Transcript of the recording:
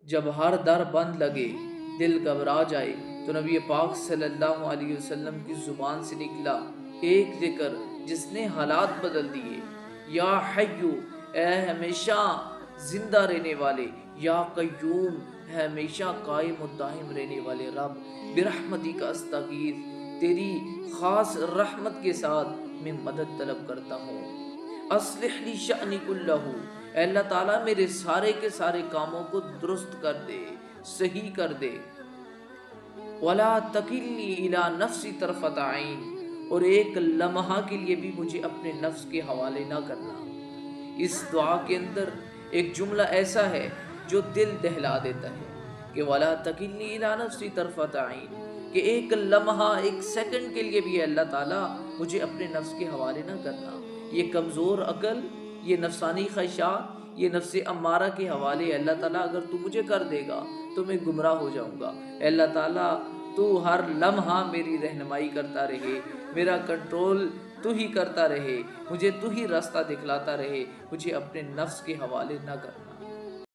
جب ہر در بند لگے، دل گھبرا جائے، تو نبی پاک صلی اللہ علیہ وسلم کی زبان سے نکلا ایک ذکر جس نے حالات بدل دیے: یا حیو، اے ہمیشہ زندہ رہنے والے، یا قیوم، ہے ہمیشہ قائم و دائم رہنے والے رب، برحمتی کا استغیث، تیری خاص رحمت کے ساتھ میں مدد طلب کرتا ہوں۔ اصلح لی شأنی کلہ، اے اللہ تعالیٰ میرے سارے کے سارے کاموں کو درست کر دے، صحیح کر دے۔ ولا تکلنی الی نفسی طرفۃ عین، اور ایک لمحہ کے لیے بھی مجھے اپنے نفس کے حوالے نہ کرنا۔ اس دعا کے اندر ایک جملہ ایسا ہے جو دل دہلا دیتا ہے کہ ولا تکلنی الی نفسی طرفۃ عین، کہ ایک لمحہ، ایک سیکنڈ کے لیے بھی اللہ تعالیٰ مجھے اپنے نفس کے حوالے نہ کرنا۔ یہ کمزور عقل، یہ نفسانی خواہشات، یہ نفس امارہ کے حوالے اللہ تعالیٰ اگر تو مجھے کر دے گا تو میں گمراہ ہو جاؤں گا۔ اے اللہ تعالیٰ تو ہر لمحہ میری رہنمائی کرتا رہے، میرا کنٹرول تو ہی کرتا رہے، مجھے تو ہی راستہ دکھلاتا رہے، مجھے اپنے نفس کے حوالے نہ کرنا۔